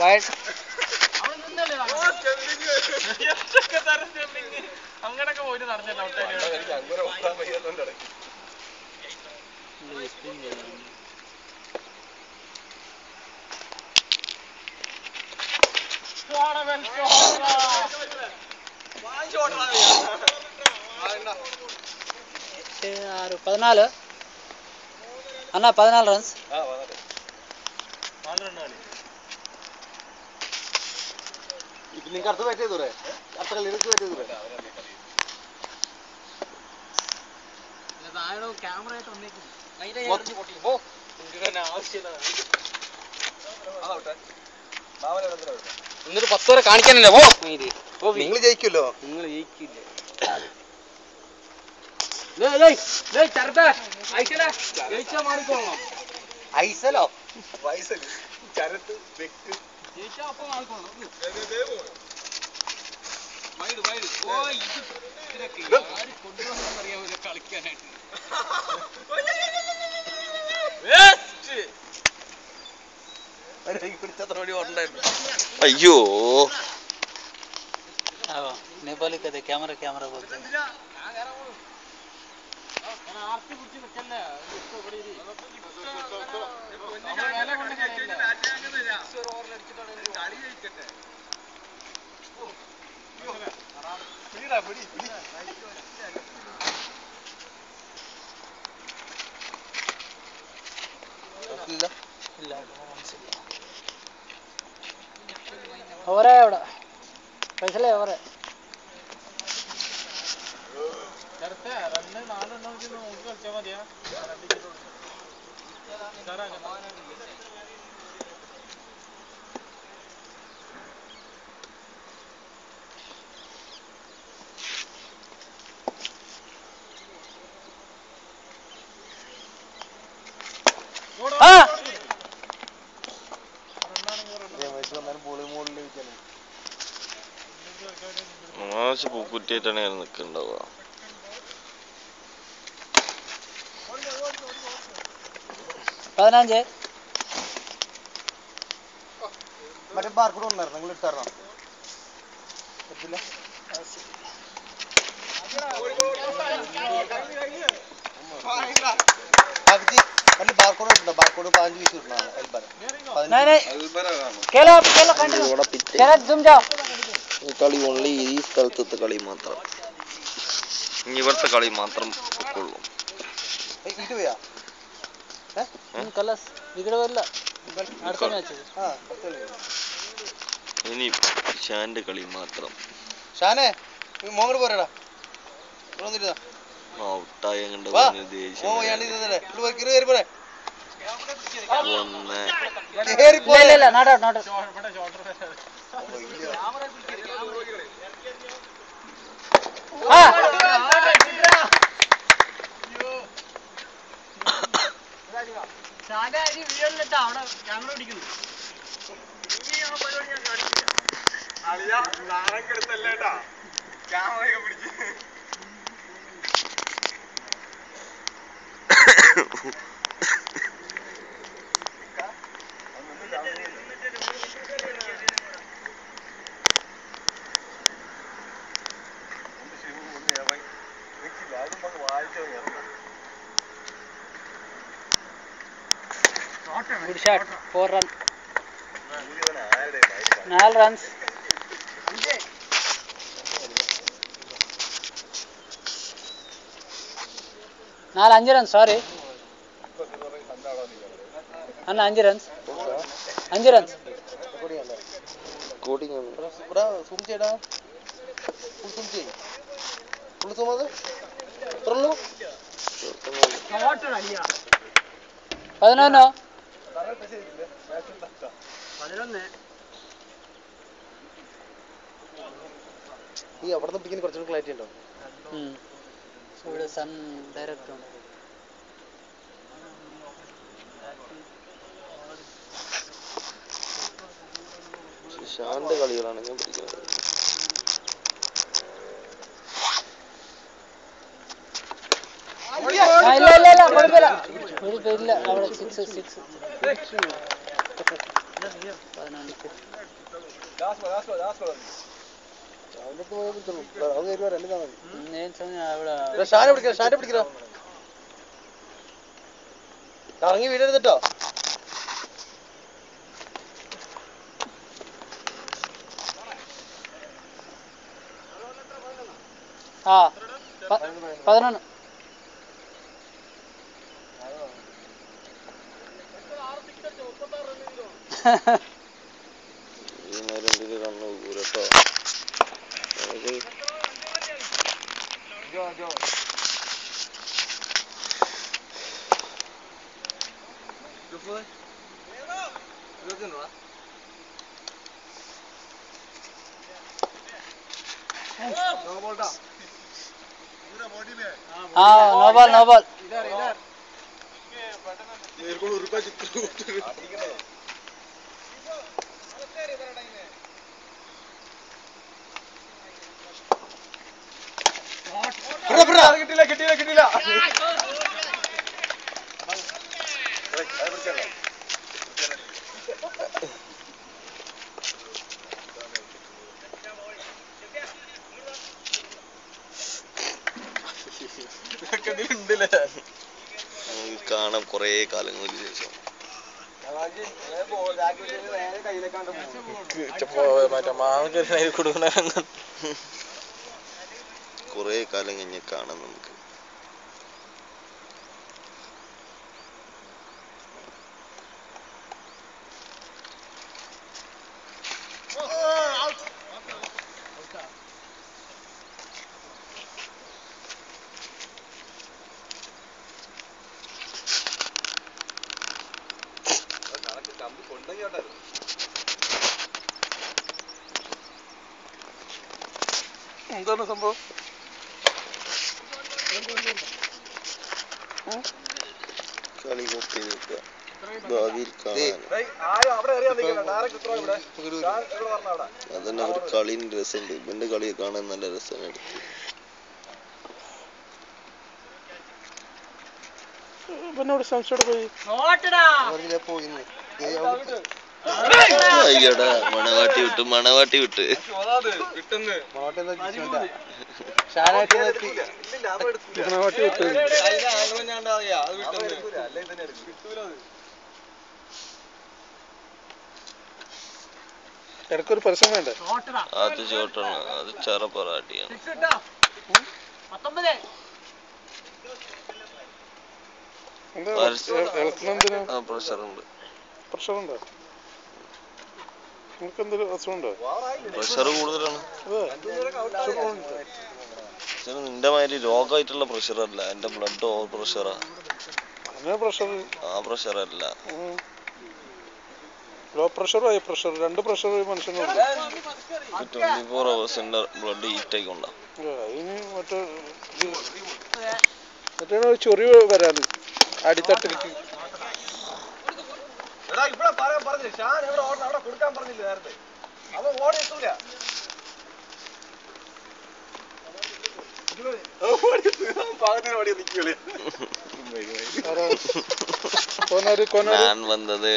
Wide. അങ്ങനൊക്കെ പോയിട്ട് നടന്നിട്ട് Padanalu. Anna 14 runs. നിങ്ങൾക്ക് അടുത്ത് ബാറ്റ് ചെയ്തൂടെ? അടുത്ത കളിയിലേക്ക് ബാറ്റ് ചെയ്തൂടെ? ക്യാമറ ആയിട്ട് എന്നിട്ട് 10 വരെ കാണിക്കാനല്ലേ നിങ്ങൾ ജയിക്കുമല്ലോ. നിങ്ങൾ ജയിക്കില്ല. ഐസലോ ചരത്ത് വെക്ക് കളിക്കാനായിട്ട് അയ്യോ नेपाली कहते कैमरा कैमरा बोलते हैं. और है बड़ा पैसा ले और है പൂക്കുറ്റിയായിട്ടാണ് ഞാൻ നിൽക്കുന്നുണ്ടാവുക. മറ്റേ ബാർക്കൂടെ ഉണ്ടായിരുന്നു, നിങ്ങൾ ഇട്ടാരണോ? പറ്റില്ല. വലിയ ബാർക്കോഡ് ഇട്ടുണ്ടോ? ബാർക്കോഡ് 15 പീസ് കിട്ടണോ? കളി ഓൺലി ഈ സ്ഥലത്തെ കളി മാത്രം, ഇവിടുത്തെ കളി മാത്രം ഉള്ളൂ. ഇനി ഷാന്റെ കളി മാത്രം. ഷാനെ മോങ്ങട് പോരടാ. ഔട്ടായ Good shot. 4 runs. 4 runs. 5 runs. Sorry. Anna 5 runs. 5 runs. Coding zoom ചെയ്യടാ. ഫുൾ സൂം ചെയ്യ്. ഫുൾ സൂം അത് എത്രയുള്ളൂ? 11. ഈ അവിടെ നിന്ന് പിടിക്കുന്ന കുറച്ചുകൂടി ക്ലാരിറ്റി ഉണ്ടോ? ഇവിടെ സൺ ഡയറക്റ്റ് ആണ്. ഷാന്റെ കളികളാണ് ഞാൻ പിടിക്കുന്നത്. ഇല്ല കുഴപ്പമില്ല, ഒരു പേരില്ല അവിടെ 6 ഇറങ്ങി വീടെടുത്തിട്ടോ ആ 11 ഈ നേരം എന്തിന് കണ്ണു കൂരട്ടോ ആ നോ ബോൾ കിട്ടിയില്ല കാണാം കുറേ കാലങ്ങൾക്ക് ശേഷം കുറേ കാലം കഴിഞ്ഞ് കാണാം നമുക്ക്. എന്താണ് സംഭവം? കളി കൊത്തി നിൽക്കുക ഭാവിയിൽ കാണാൻ അതന്നെ ഒരു കളിന്റെ രസമുണ്ട്. ഇവന്റെ കളി കാണാൻ നല്ല രസമാണ്. ഇവനോട് സംശയം പോയി അയ്യടാ മണവാട്ടി വിട്ട് ഇടക്കൊരു പരസ്യം വേണ്ടേ? അത് ചോട്ടാണ്, അത് ചെറ പൊറാട്ടിയാണ്. പ്രഷറുണ്ട്. പ്രഷറുണ്ടോ? നിനക്ക് എന്തൊരു അസുഖമുണ്ടോ? പ്രഷർ കൂടുതലാണ്. നിന്റെ മാതിരി രോഗമായിട്ടുള്ള പ്രഷറല്ല, എന്റെ ബ്ലഡ് ഓവർ പ്രഷറാ. ആ പ്രഷറല്ല, ലോ പ്രഷറും ഹൈ പ്രഷർ, രണ്ട് പ്രഷർ മനുഷ്യനുണ്ട്. 24 hours ബ്ലഡ് ഹീറ്റ് ആയിക്കൊണ്ടാ. അതിന് മറ്റേ ചൊറി വരാന് അടിത്തട്ടിലേക്ക്. ഞാൻ വന്നത്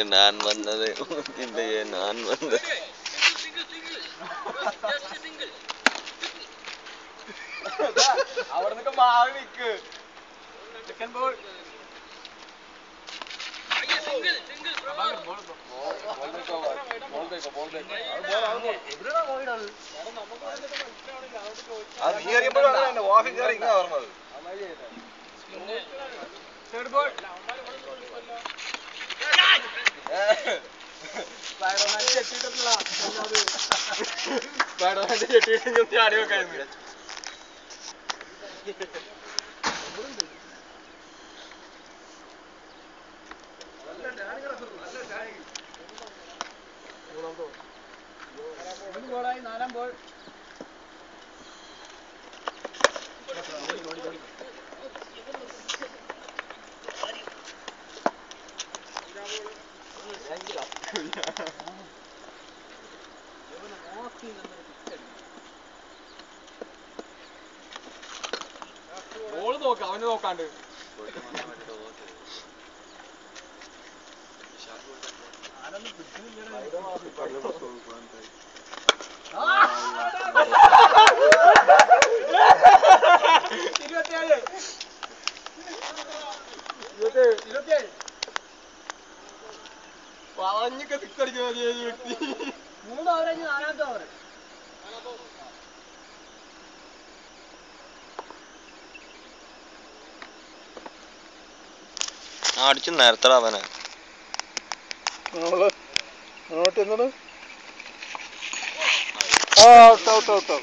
അവിടെ മാറി നിക്ക്. ചാടി വെക്കായിരുന്നു. ഓള് നോക്ക, അവന് നോക്കാണ്ട്. വളഞ്ഞൊക്കെ സിക്സ് അടിക്കുന്ന വ്യക്തി 3 ഓവർ കഴിഞ്ഞ് 4ാമത്തെ ഓവർ. അടിച്ചു നേരത്തടാ അവനെ. നമ്മള് അങ്ങോട്ട് എന്താണ്? Out out out out.